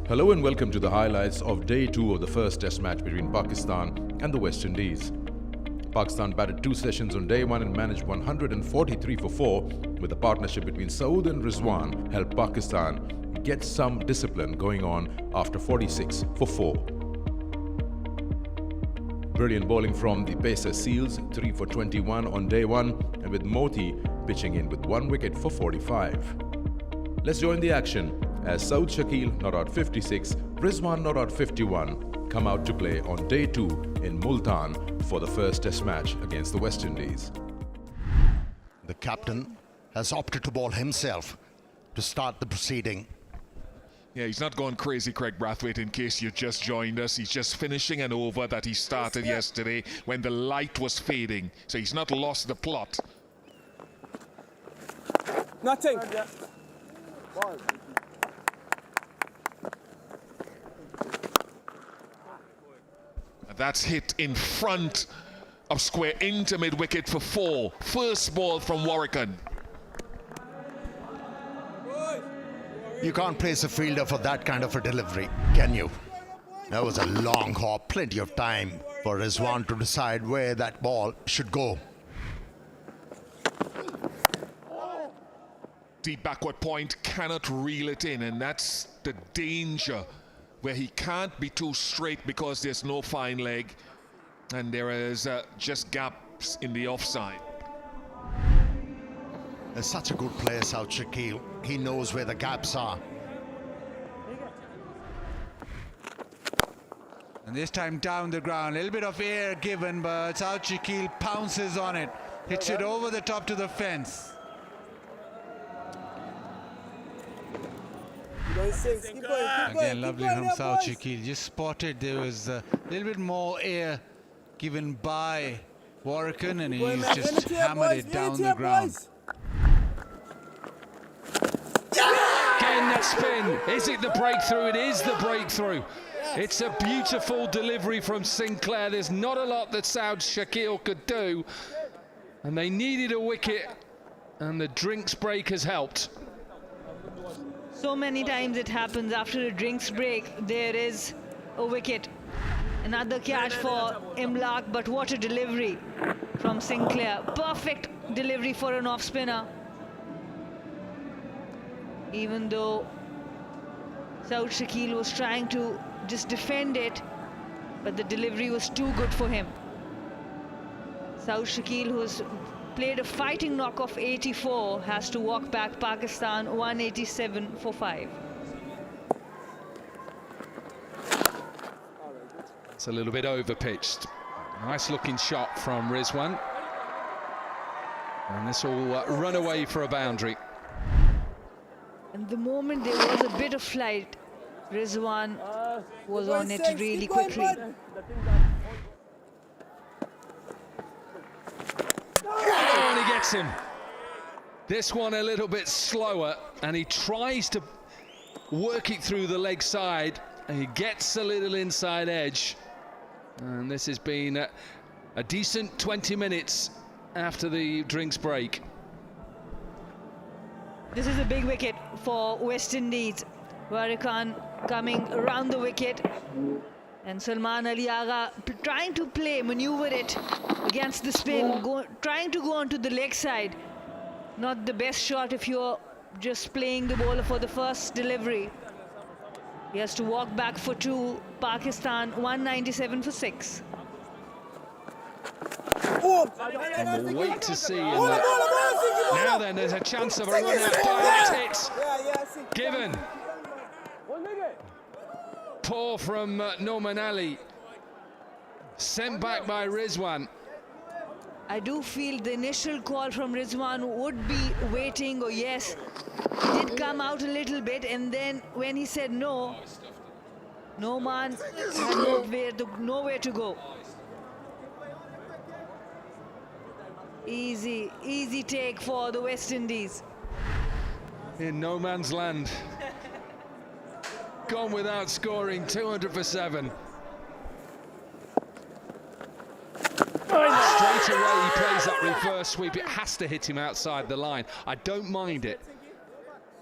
Hello and welcome to the highlights of Day 2 of the first Test match between Pakistan and the West Indies. Pakistan batted 2 sessions on Day 1 and managed 143 for 4, with the partnership between Saud and Rizwan helped Pakistan get some discipline going on after 46 for 4. Brilliant bowling from the pacer Seals, 3 for 21 on Day 1, and with Moti pitching in with 1 wicket for 45. Let's join the action as Saud Shakeel not out 56, Rizwan not out 51 come out to play on Day 2 in Multan for the first Test match against the West Indies. The captain has opted to bowl himself to start the proceeding. Yeah, he's not going crazy, Craig Brathwaite, in case you just joined us. He's just finishing an over that he started yesterday when the light was fading. So he's not lost the plot. Nothing. That's hit in front of square into mid-wicket for 4. First ball from Warrican. You can't place a fielder for that kind of a delivery, can you? That was a long hop, plenty of time for Rizwan to decide where that ball should go. Deep backward point, cannot reel it in, and that's the danger, where he can't be too straight because there's no fine leg and there is just gaps in the offside. There's such a good player, Saud Shakeel. He knows where the gaps are. And this time down the ground, a little bit of air given, but Saud Shakeel pounces on it, hits it over the top to the fence. Again, lovely from Saud Shakeel. Just spotted there was a little bit more air given by Warrican, and he's just hammered it down the ground. Again, that spin. Is it the breakthrough? It is the breakthrough. It's a beautiful delivery from Sinclair. There's not a lot that Saud Shakeel could do, and they needed a wicket, and the drinks break has helped. So many times it happens after a drinks break, there is a wicket. Another catch for Imlaq, but what a delivery from Sinclair. Perfect delivery for an off-spinner. Even though Saud Shakeel was trying to just defend it, but the delivery was too good for him. Saud Shakeel, who's played a fighting knock of 84, has to walk back Pakistan 187 for 5. It's a little bit over-pitched. Nice looking shot from Rizwan. And this will run away for a boundary. And the moment there was a bit of flight, Rizwan was on it really quickly. Oh, and he gets him. This one a little bit slower, and he tries to work it through the leg side, and he gets a little inside edge. And this has been a decent 20 minutes after the drinks break. This is a big wicket for West Indies. Warrican coming around the wicket, and Salman Ali Agha trying to maneuver it against the spin, trying to go onto the leg side. Not the best shot if you're just playing the bowler for the first delivery. He has to walk back for 2. Pakistan 197 for 6. And we'll wait to see. Now then, there's a chance of a run out. Direct hit. Given. Poor from Norman Ali. Sent back by Rizwan. I do feel the initial call from Rizwan would be waiting, or yes. He did come out a little bit, and then when he said no, Noman had nowhere to go. Easy take for the West Indies. In no man's land. Gone without scoring, 200 for 7. Straight away he plays that reverse sweep. It has to hit him outside the line. I don't mind it.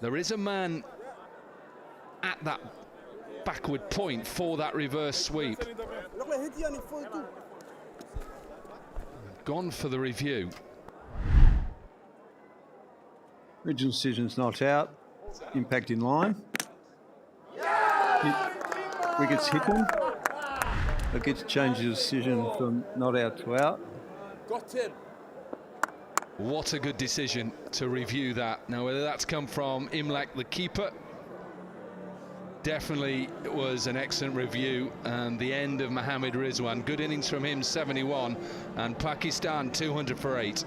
There is a man at that backward point for that reverse sweep. Gone for the review. Original decision's not out. Impact in line. Wickets hit them. It gets changed the decision from not out to out. What a good decision to review that. Now, whether that's come from Imlak, the keeper, definitely it was an excellent review. And the end of Mohammad Rizwan. Good innings from him, 71. And Pakistan, 200 for 8.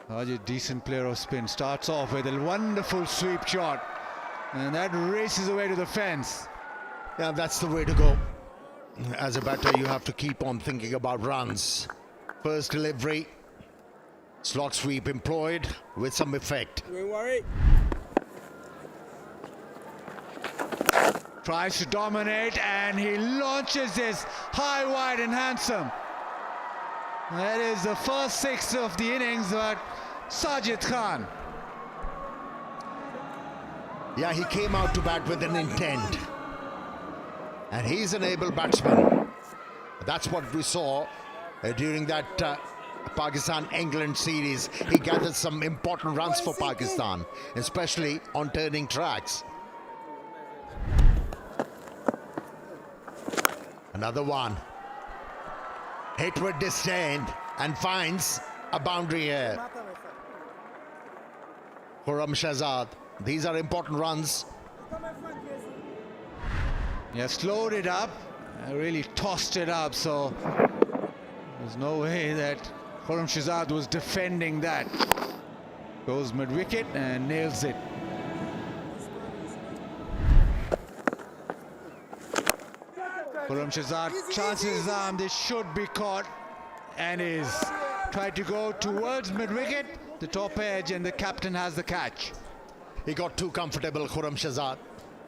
A decent player of spin. Starts off with a wonderful sweep shot. And that races away to the fence. Yeah, that's the way to go. As a batter, you have to keep on thinking about runs. First delivery, slot sweep employed with some effect. Don't worry. Tries to dominate and he launches this high, wide and handsome. That is the first 6 of the innings, but Sajid Khan. Yeah, he came out to bat with an intent. And he's an able batsman. That's what we saw during that Pakistan-England series. He gathered some important runs for Pakistan, especially on turning tracks. Another one. Hit with disdain and finds a boundary here. Khurram Shahzad. These are important runs. Yeah, slowed it up, really tossed it up, so there's no way that Khurram Shahzad was defending that. Goes mid-wicket and nails it. Khurram Shahzad chances arm, this should be caught, and is tried to go towards mid-wicket, the top edge, and the captain has the catch. He got too comfortable, Khurram Shahzad.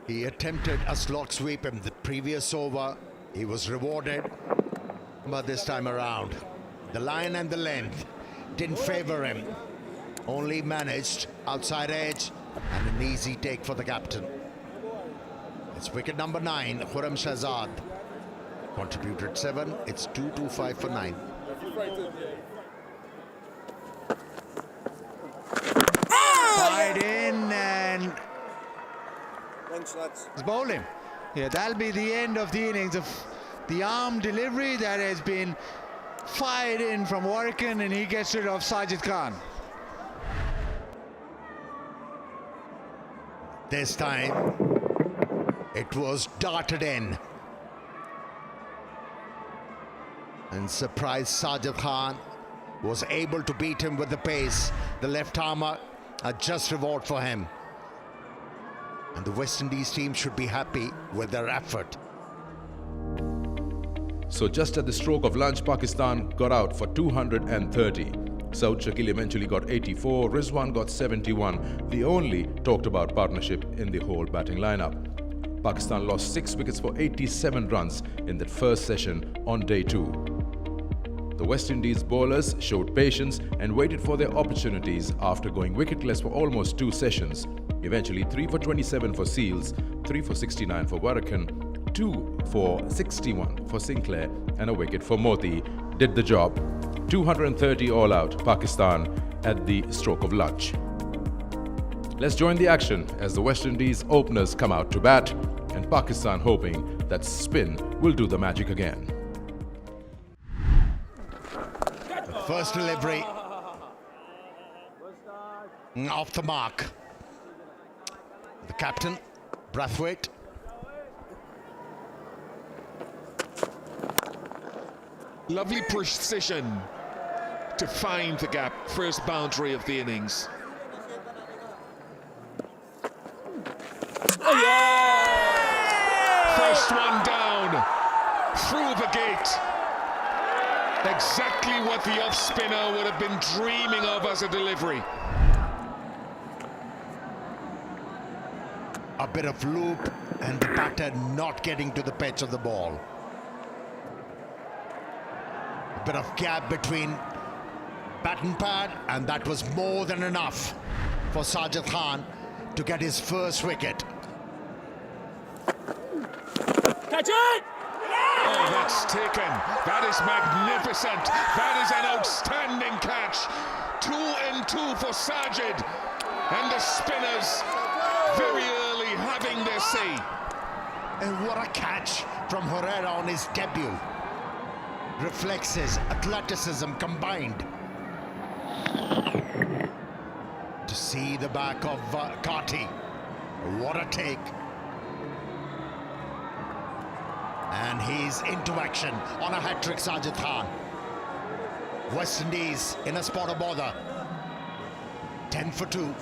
He attempted a slot sweep in the previous over. He was rewarded, but this time around, the line and the length didn't favor him. Only managed outside edge and an easy take for the captain. It's wicket number 9, Khurram Shahzad. Contributed 7, it's 225 for 9. Wide in and it's bowling. Yeah, that'll be the end of the innings of the arm delivery that has been fired in from Warrican, and he gets rid of Sajid Khan. This time, it was darted in. And surprised Sajid Khan was able to beat him with the pace. The left armer, a just reward for him. And the West Indies team should be happy with their effort. So just at the stroke of lunch, Pakistan got out for 230. Saud Shakil eventually got 84, Rizwan got 71, the only talked about partnership in the whole batting lineup. Pakistan lost 6 wickets for 87 runs in that first session on day 2. The West Indies bowlers showed patience and waited for their opportunities after going wicketless for almost 2 sessions. Eventually 3 for 27 for Seals, 3 for 69 for Warrican, 2 for 61 for Sinclair and a wicket for Moti did the job. 230 all out, Pakistan at the stroke of lunch. Let's join the action as the West Indies openers come out to bat and Pakistan hoping that spin will do the magic again. First delivery off the mark. The captain, Brathwaite. Lovely precision to find the gap. First boundary of the innings. First one down, through the gate. Exactly what the off-spinner would have been dreaming of as a delivery. A bit of loop and the batter not getting to the pitch of the ball. A bit of gap between bat and pad, and that was more than enough for Sajid Khan to get his first wicket. Oh, that's taken. That is magnificent. That is an outstanding catch. 2 and 2 for Sajid. And the spinners very early having their say. And what a catch from Herrera on his debut. Reflexes, athleticism combined. To see the back of Kati. What a take. And he's into action on a hat-trick, Sajid Khan. West Indies in a spot of bother. 10 for 2.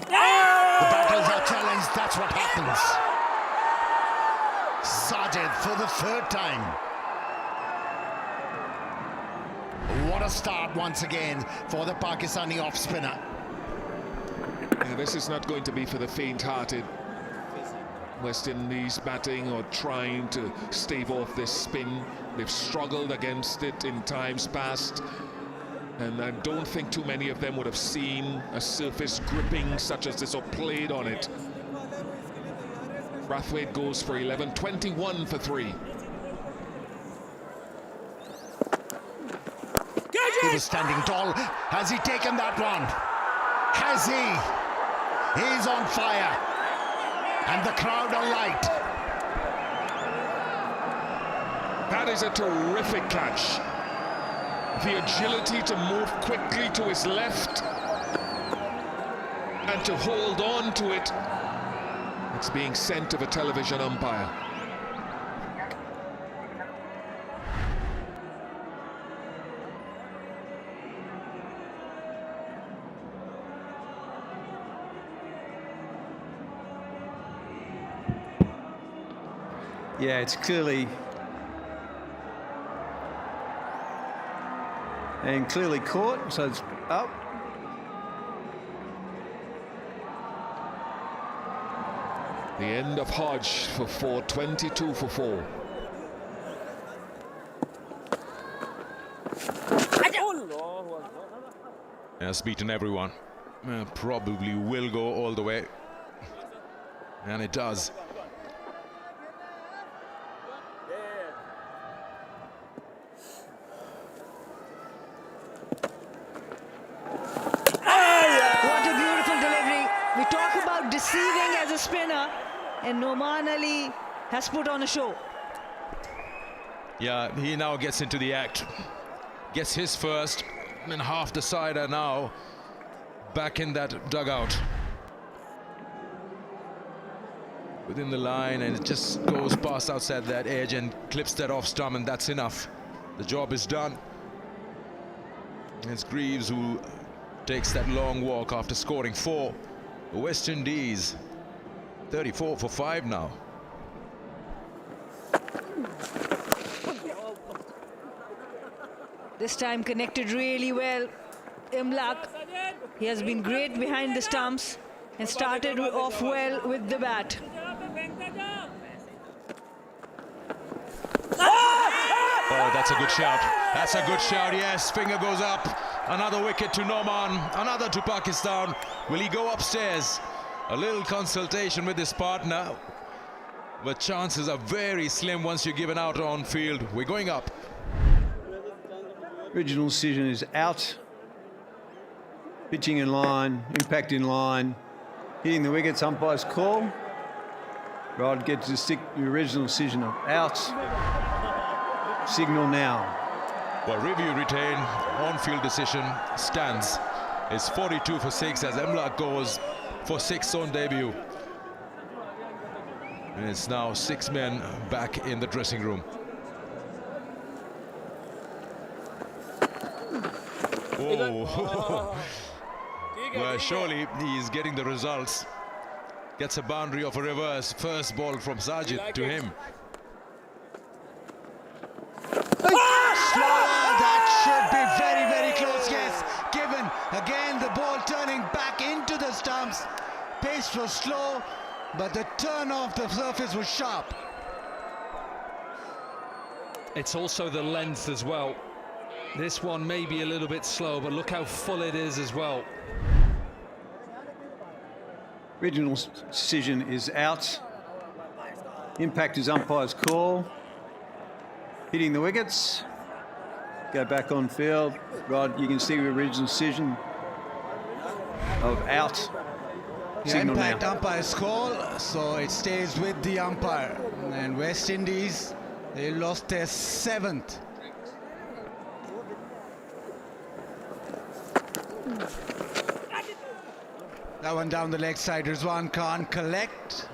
The battles are challenged, that's what happens. Sajid for the 3rd time. What a start once again for the Pakistani off-spinner. Yeah, this is not going to be for the faint-hearted. West Indies batting or trying to stave off this spin. They've struggled against it in times past. And I don't think too many of them would have seen a surface gripping such as this or played on it. Brathwaite goes for 11, 21 for 3. He was standing tall. Has he taken that one? Has he? He's on fire. And the crowd are light. That is a terrific catch. The agility to move quickly to his left and to hold on to it. It's being sent to the television umpire. Yeah, it's clearly caught, so it's up. The end of Hodge for 4, 22 for 4. Has beaten everyone. Probably will go all the way. And it does. Deceiving as a spinner, and Noman Ali has put on a show. Yeah, he now gets into the act. Gets his first, and half the side are now back in that dugout. Within the line, and it just goes past outside that edge and clips that off stump, and that's enough. The job is done. It's Greaves who takes that long walk after scoring 4. The West Indies 34 for 5 now. This time connected really well. Imlak, he has been great behind the stumps and started off well with the bat. Oh, that's a good shout. That's a good shout, yes. Finger goes up. Another wicket to Noman, another to Pakistan. Will he go upstairs? A little consultation with his partner. But chances are very slim once you're given out on field. We're going up. Original decision is out. Pitching in line, impact in line. Hitting the wickets, umpire's call. Rod gets to stick the original decision of out. Signal now. Well, review retained, on-field decision stands. It's 42 for 6 as Imlak goes for 6 on debut. And it's now 6 men back in the dressing room. Oh, well, surely he's getting the results. Gets a boundary of a reverse. First ball from Sajid to him. Should be very, very close, yes. Given again the ball turning back into the stumps. Pace was slow, but the turn of the surface was sharp. It's also the length as well. This one may be a little bit slow, but look how full it is as well. Original decision is out. Impact is umpire's call. Hitting the wickets. Go back on field. Rod, you can see the original decision of out. The Signal impact now. umpire's call, so it stays with the umpire. And West Indies, they lost their 7th. That one down the leg side, Rizwan can't collect.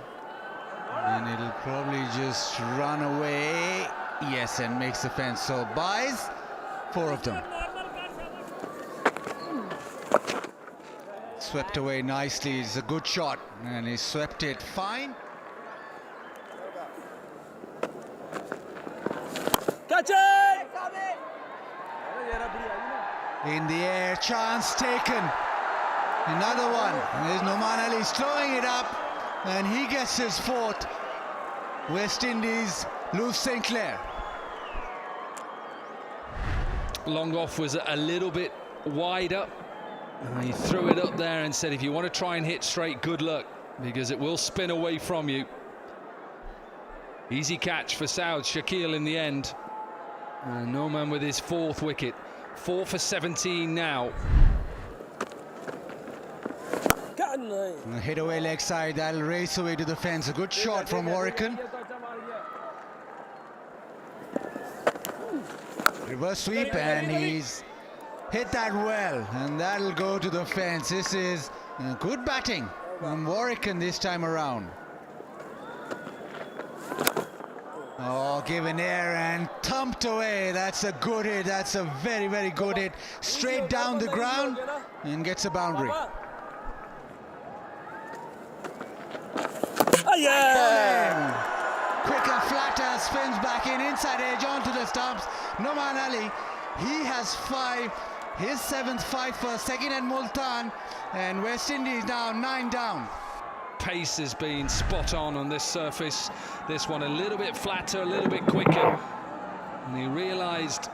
And it'll probably just run away. Yes, and makes the fence. So buys 4 of them. Swept away nicely. It's a good shot, and he swept it fine. Catch it! In the air, chance taken. Another one. There's Noman Ali throwing it up, and he gets his 4th. West Indies lose St. Clair. Long off was a little bit wide up. He threw it up there and said, if you want to try and hit straight, good luck, because it will spin away from you. Easy catch for Saud Shakil in the end. And Noman with his 4th wicket. 4 for 17 now. Hit away leg side, that'll race away to the fence. A good shot from Warrican. Reverse sweep, and he's hit that well, and that'll go to the fence. This is good batting from Warrican this time around. Oh, given air and thumped away. That's a good hit. That's a very, very good hit. Straight down the ground and gets a boundary. Quicker, flatter, spins back in, inside edge onto the stumps. Noman Ali, he has 5, his 7th 5 for second at Multan, and West Indies now 9 down. Pace has been spot on this surface. This one a little bit flatter, a little bit quicker. And he realised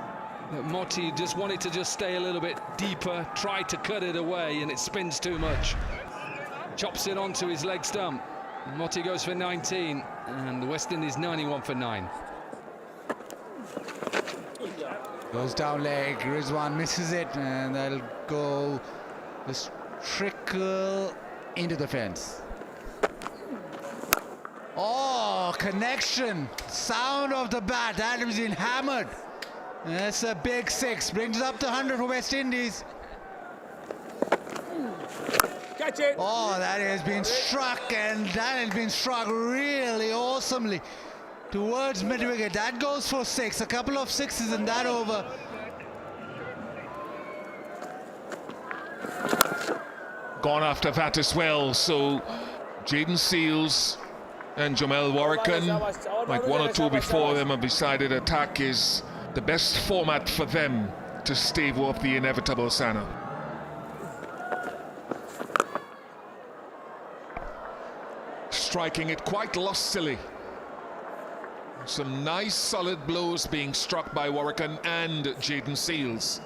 that Motti just wanted to just stay a little bit deeper, tried to cut it away, and it spins too much. Chops it onto his leg stump. Motti goes for 19, and the West Indies 91 for 9. Goes down leg, Rizwan misses it, and that'll go just trickle into the fence. Oh, connection, sound of the bat, that has been hammered. That's a big 6, brings up to 100 for West Indies. Catch it! Oh, that has been struck, and that has been struck really awesomely towards mid-wicket. That goes for 6, a couple of 6s in that over. Gone after that as well, so Jaden Seals and Jamel Warrican, like 1 or 2 before them, have decided attack is the best format for them to stave off the inevitable Sana. Striking it quite lustily. Some nice solid blows being struck by Warrican and Jaden Seals.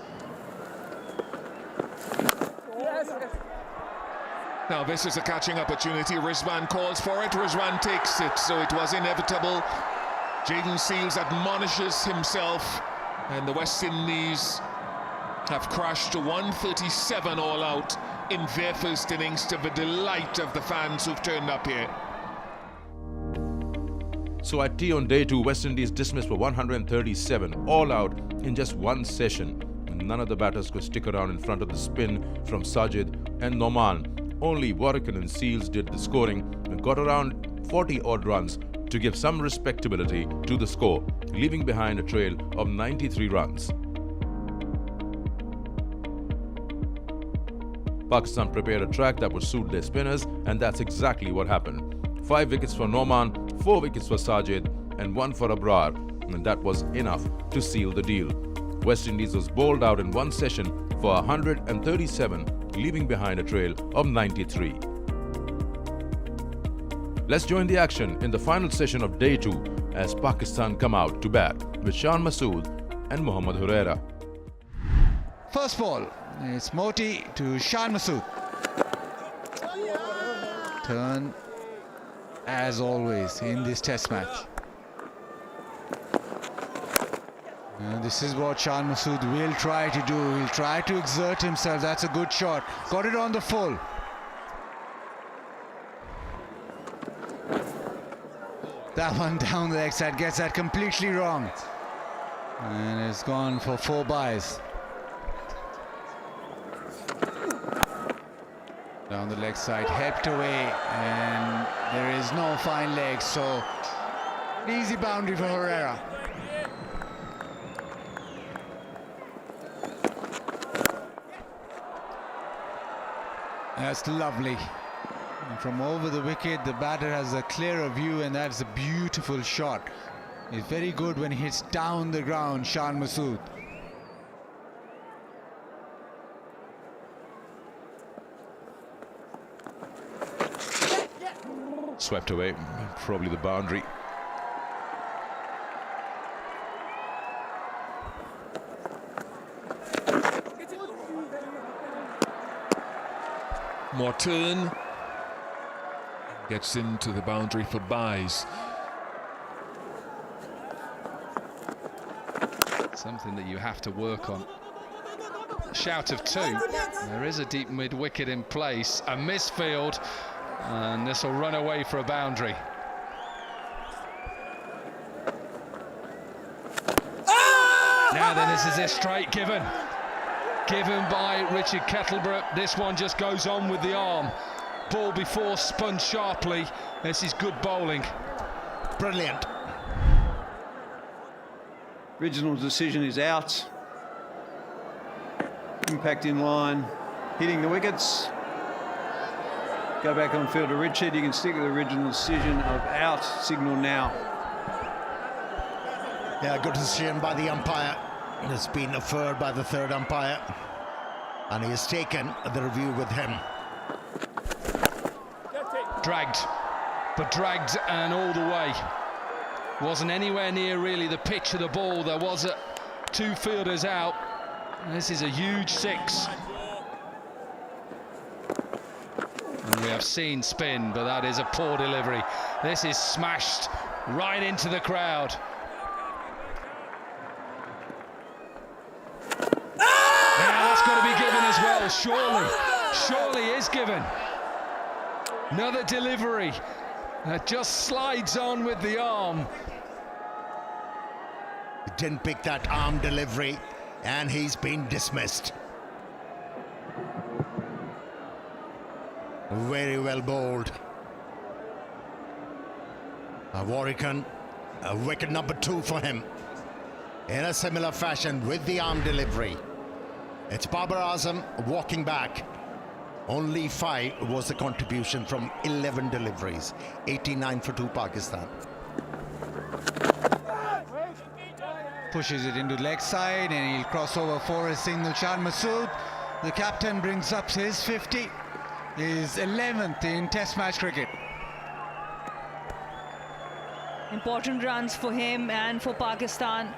Now this is a catching opportunity. Rizwan calls for it. Rizwan takes it, so it was inevitable. Jaden Seals admonishes himself, and the West Indies have crashed to 137 all out in their first innings, to the delight of the fans who've turned up here. So at tea on day 2, West Indies dismissed for 137 all out in just one session. None of the batters could stick around in front of the spin from Sajid and Noman. Only Warrican and Seals did the scoring and got around 40 odd runs to give some respectability to the score, leaving behind a trail of 93 runs. Pakistan prepared a track that would suit their spinners, and that's exactly what happened. 5 wickets for Noman, 4 wickets for Sajid, and 1 for Abrar, and that was enough to seal the deal. West Indies was bowled out in one session for 137, leaving behind a trail of 93. Let's join the action in the final session of day 2, as Pakistan come out to bat with Shan Masood and Mohammad Huraira. First ball, it's Moti to Shan Masood. Turn as always in this test match. And this is what Shan Masood will try to do. He'll try to exert himself. That's a good shot. Got it on the full. That one down the leg side, gets that completely wrong. And it's gone for 4 byes. Down the leg side, helped away, and there is no fine leg, so easy boundary for Herrera. That's lovely. And from over the wicket, the batter has a clearer view, and that's a beautiful shot. It's very good when he hits down the ground, Shan Masood. Swept away, probably the boundary. Morton gets into the boundary for byes. Something that you have to work on. Shout of 2. There is a deep mid-wicket in place. A misfield, and this will run away for a boundary. Now then, this is a straight given by Richard Kettleborough. This one just goes on with the arm. Ball before spun sharply. This is good bowling. Brilliant. Original decision is out. Impact in line, hitting the wickets. Go back on field to Richard. You can stick with the original decision of out. Signal now. Yeah, good decision by the umpire. It's been affirmed by the third umpire, and he has taken the review with him. Dragged and all the way. Wasn't anywhere near really the pitch of the ball. There was 2 fielders out. This is a huge 6. And we have seen spin, but that is a poor delivery. This is smashed right into the crowd. Now that's got to be given as well, surely is given. Another delivery that just slides on with the arm. He didn't pick that arm delivery, and he's been dismissed. Very well bowled. Warrican, wicket number 2 for him. In a similar fashion with the arm delivery. It's Babar Azam walking back. Only 5 was the contribution from 11 deliveries. 89 for 2 Pakistan. Pushes it into leg side, and he'll cross over for a single. Shan Masood, the captain, brings up his 50. His 11th in Test match cricket. Important runs for him and for Pakistan,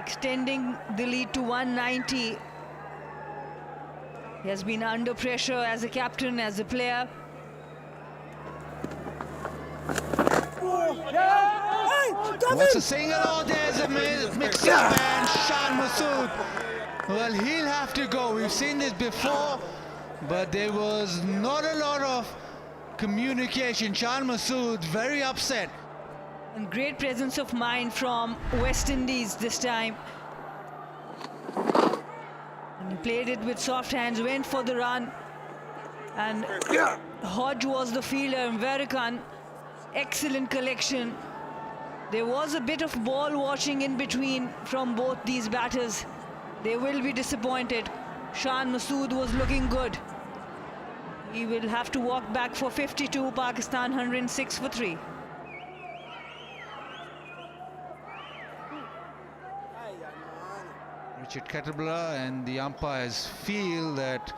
extending the lead to 190. He has been under pressure as a captain, as a player. What's a single? Oh, there's a mix-up, and Shan Masood. Well, he'll have to go. We've seen this before, but there was not a lot of communication. Shan Masood very upset. And great presence of mind from West Indies this time. And he played it with soft hands, went for the run. And Hodge was the fielder, and Verikan, excellent collection. There was a bit of ball watching in between from both these batters. They will be disappointed. Shan Masood was looking good. He will have to walk back for 52, Pakistan 106 for 3. Richard Kettleborough and the umpires feel that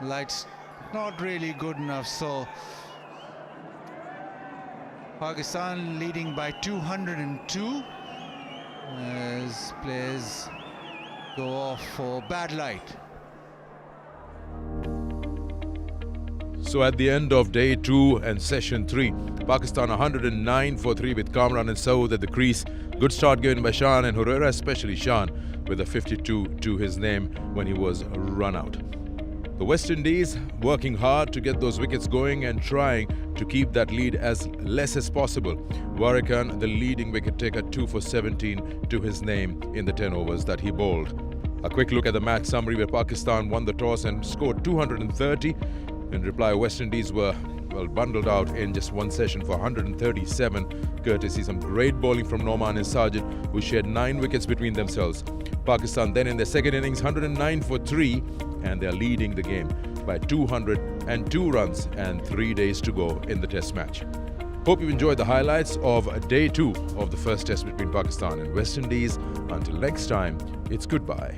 light's not really good enough, so Pakistan leading by 202 as players go off for bad light. So at the end of day 2 and session 3, Pakistan 109 for 3 with Kamran and Saud at the crease. Good start given by Shan and Huraira, especially Shan, with a 52 to his name when he was run out. The West Indies working hard to get those wickets going and trying to keep that lead as less as possible. Warrikan, the leading wicket taker, 2 for 17 to his name in the 10 overs that he bowled. A quick look at the match summary where Pakistan won the toss and scored 230. In reply, West Indies were bundled out in just one session for 137, courtesy some great bowling from Noman and Sajid, who shared 9 wickets between themselves. Pakistan then in their second innings 109 for 3, and they're leading the game by 202 runs and 3 days to go in the test match. Hope you enjoyed the highlights of day 2 of the first test between Pakistan and West Indies. Until next time, it's goodbye.